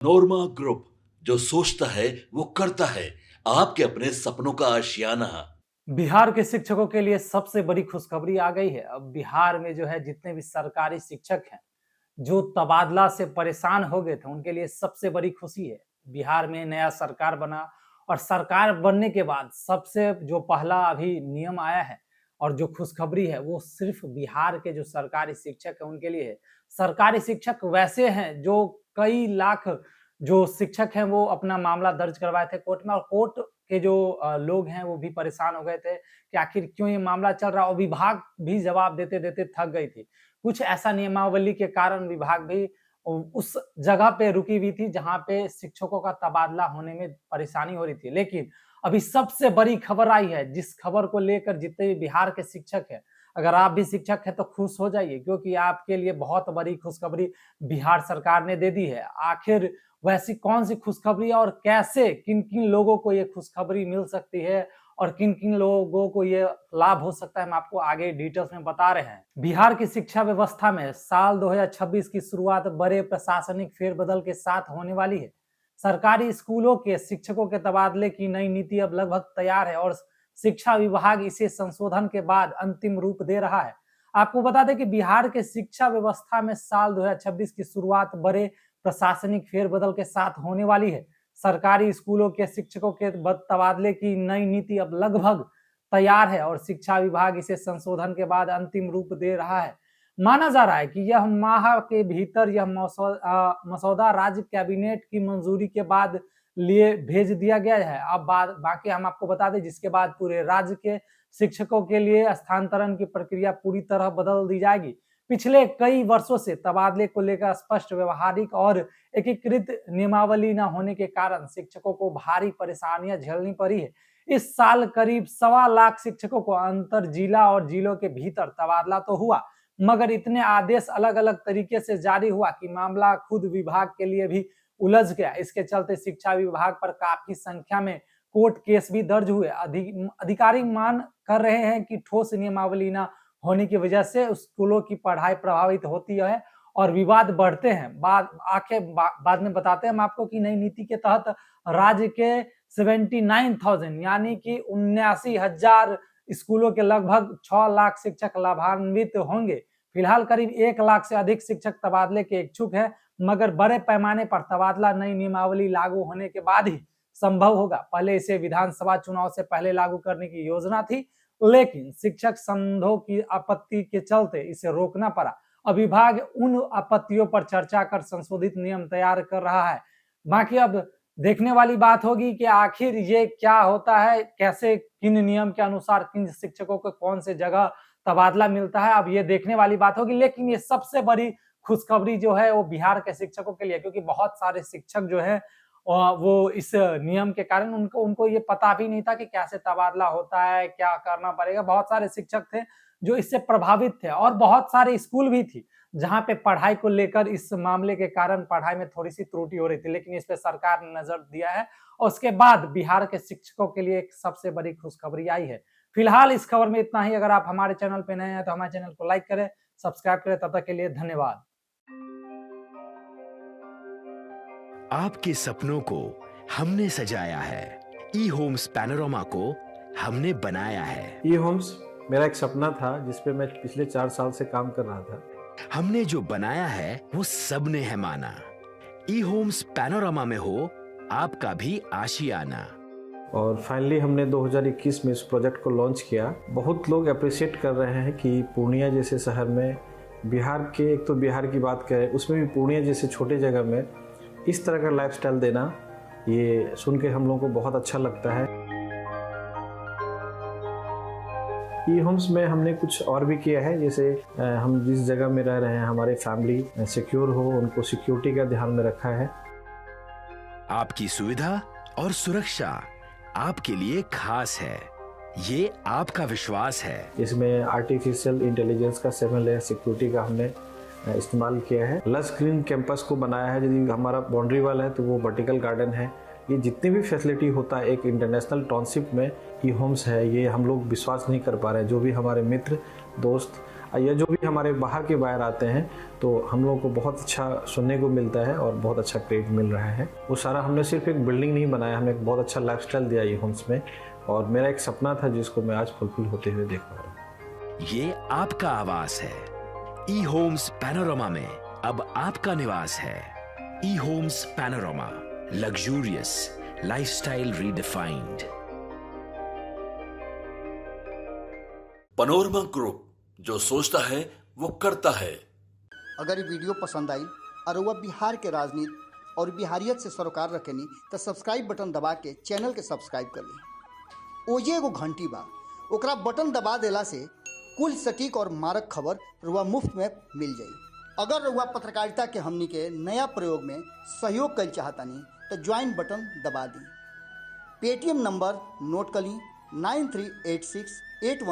नोरमा group, जो सोचता है वो करता है। आपके अपने सपनों का आशियाना। बिहार के शिक्षकों के लिए सबसे बड़ी खुशखबरी आ गई है। अब बिहार में जो है जितने भी सरकारी शिक्षक हैं, जो तबादला से परेशान हो गए थे, उनके लिए सबसे बड़ी खुशी है। बिहार में नया सरकार बना और सरकार बनने के बाद सबसे जो पहला अभी नियम आया है और जो खुशखबरी है वो सिर्फ बिहार के जो सरकारी शिक्षक हैं उनके लिए है। सरकारी शिक्षक वैसे हैं जो कई लाख जो शिक्षक हैं वो अपना मामला दर्ज करवाए थे कोर्ट में, और कोर्ट के जो लोग हैं वो भी परेशान हो गए थे कि आखिर क्यों ये मामला चल रहा है, और विभाग भी जवाब देते देते थक गई थी। कुछ ऐसा नियमावली के कारण विभाग भी उस जगह पे रुकी हुई थी जहां पे शिक्षकों का तबादला होने में परेशानी हो रही थी। लेकिन अभी सबसे बड़ी खबर आई है, जिस खबर को लेकर जितने भी बिहार के शिक्षक हैं, अगर आप भी शिक्षक हैं तो खुश हो जाइए, क्योंकि आपके लिए बहुत बड़ी खुशखबरी बिहार सरकार ने दे दी है। आखिर वैसी कौन सी खुशखबरी है और कैसे किन किन लोगों को ये खुशखबरी मिल सकती है और किन किन लोगों को ये लाभ हो सकता है, हम आपको आगे डिटेल्स में बता रहे हैं। बिहार की शिक्षा व्यवस्था में साल 2026 की शुरुआत बड़े प्रशासनिक फेरबदल के साथ होने वाली है। सरकारी स्कूलों के शिक्षकों के तबादले की नई नीति अब लगभग तैयार है और शिक्षा विभाग इसे संशोधन के बाद अंतिम रूप दे रहा है। आपको बता दें कि बिहार के शिक्षा व्यवस्था में साल 2026 की शुरुआत बड़े प्रशासनिक फेरबदल के साथ होने वाली है। सरकारी स्कूलों के शिक्षकों के तबादले की नई नीति अब लगभग तैयार है और शिक्षा विभाग इसे संशोधन के बाद अंतिम रूप दे रहा है। माना जा रहा है कि यह माह के भीतर यह मसौदा राज्य कैबिनेट की मंजूरी के बाद लिए भेज दिया गया है। अब बाकी हम आपको बता दें, जिसके बाद पूरे राज्य के शिक्षकों के लिए स्थानांतरण की प्रक्रिया पूरी तरह बदल दी जाएगी। पिछले कई वर्षों से तबादले को लेकर स्पष्ट व्यवहारिक और एकीकृत नियमावली न होने के कारण शिक्षकों को भारी परेशानियां झेलनी पड़ी है। इस साल करीब 1.25 लाख शिक्षकों को अंतर जिला और जिलों के भीतर तबादला तो हुआ, मगर इतने आदेश अलग अलग तरीके से जारी हुआ कि मामला खुद विभाग के लिए भी उलझ गया। इसके चलते शिक्षा विभाग पर काफी संख्या में कोर्ट केस भी दर्ज हुए। अधिकारी मान कर रहे हैं कि ठोस नियमावली न होने की वजह से स्कूलों की पढ़ाई प्रभावित होती है और विवाद बढ़ते हैं। बाद में बताते हैं हम आपको कि नई नीति के तहत राज्य के 79,000 यानी कि 79,000 स्कूलों के लगभग 6 लाख शिक्षक लाभान्वित होंगे। फिलहाल करीब 1 लाख से अधिक शिक्षक तबादले के इच्छुक हैं, मगर बड़े पैमाने पर तबादला नई नियमावली लागू होने के बाद ही संभव होगा। पहले इसे विधानसभा चुनाव से पहले लागू करने की योजना थी, लेकिन शिक्षक संघों की आपत्ति के चलते इसे रोकना पड़ा। अब विभाग उन आपत्तियों पर चर्चा कर संशोधित नियम तैयार कर रहा है। बाकी अब देखने वाली बात होगी कि आखिर ये क्या होता है, कैसे किन नियम के अनुसार किन शिक्षकों को कौन से जगह तबादला मिलता है, अब ये देखने वाली बात होगी। लेकिन ये सबसे बड़ी खुशखबरी जो है वो बिहार के शिक्षकों के लिए, क्योंकि बहुत सारे शिक्षक जो है वो इस नियम के कारण उनको उनको ये पता भी नहीं था कि कैसे तबादला होता है, क्या करना पड़ेगा। बहुत सारे शिक्षक थे जो इससे प्रभावित थे और बहुत सारे स्कूल भी थी जहाँ पे पढ़ाई को लेकर इस मामले के कारण पढ़ाई में थोड़ी-सी त्रुटि हो रही थी, लेकिन इस पे सरकार ने नज़र दिया है और उसके बाद बिहार के शिक्षकों के लिए एक सबसे बड़ी खुशखबरी आई है। फिलहाल इस खबर में इतना ही। अगर आप हमारे चैनल पे नए हैं तो हमारे चैनल को लाइक करें, सब्सक्राइब करें। तब तक के लिए धन्यवाद। आपके सपनों को हमने सजाया है। ई होम्स पैनोरामा को हमने बनाया है। ई होम्स मेरा एक सपना था जिस पे मैं पिछले 4 साल से काम कर रहा था। हमने जो बनाया है वो सबने है माना। ई होम्स पैनोरामा में हो आपका भी आशियाना। और फाइनली हमने 2021 में इस प्रोजेक्ट को लॉन्च किया। बहुत लोग अप्रिशिएट कर रहे हैं कि पूर्णिया जैसे शहर में, बिहार के, एक तो बिहार की बात करें उसमें भी पूर्णिया जैसे छोटे जगह में इस तरह का लाइफस्टाइल देना, ये सुन के हम लोगों को बहुत अच्छा लगता है। ई होम्स में हमने कुछ और भी किया है, जैसे हम जिस जगह में रह रहे हैं हमारे फैमिली सिक्योर हो, उनको सिक्योरिटी का ध्यान में रखा है। आपकी सुविधा और सुरक्षा आपके लिए खास है, ये आपका विश्वास है। इसमें आर्टिफिशियल इंटेलिजेंस का 7 लेयर सिक्योरिटी का हमने इस्तेमाल किया है। लस ग्रीन कैंपस को बनाया है। यदि हमारा बाउंड्री वाल है तो वो वर्टिकल गार्डन है। ये जितनी भी फैसिलिटी होता है एक इंटरनेशनल टाउनशिप में ई होम्स है, ये हम लोग विश्वास नहीं कर पा रहे हैं। जो भी हमारे मित्र दोस्त या जो भी हमारे बाहर के बायर आते हैं तो हम लोगों को बहुत अच्छा सुनने को मिलता है और बहुत अच्छा क्रेडिट मिल रहा है। वो सारा हमने सिर्फ एक बिल्डिंग नहीं बनाया, हमें एक बहुत अच्छा लाइफस्टाइल दिया ई होम्स में, और मेरा एक सपना था जिसको मैं आज फुलफिल होते हुए देख पा रहा हूँ। ये आपका आवास है। ई होम्स पैनोरामा में अब आपका निवास है। E homes panorama, luxurious lifestyle redefined. Panorama group, जो सोचता है वो करता है। अगर ये वीडियो पसंद आई और वह बिहार के राजनीति और बिहारियत से सरोकार रखेनी तो सब्सक्राइब बटन दबा के चैनल के सब्सक्राइब कर ली। ओजे एगो घंटी बा, ओकरा बटन दबा देला से कुल सटीक और मारक खबर रुआ मुफ्त में मिल जाई। अगर रुआ पत्रकारिता के हमनी के नया प्रयोग में सहयोग कर चाहतानी तो ज्वाइन बटन दबा दी। पेटीएम नंबर नोट कर ली 938681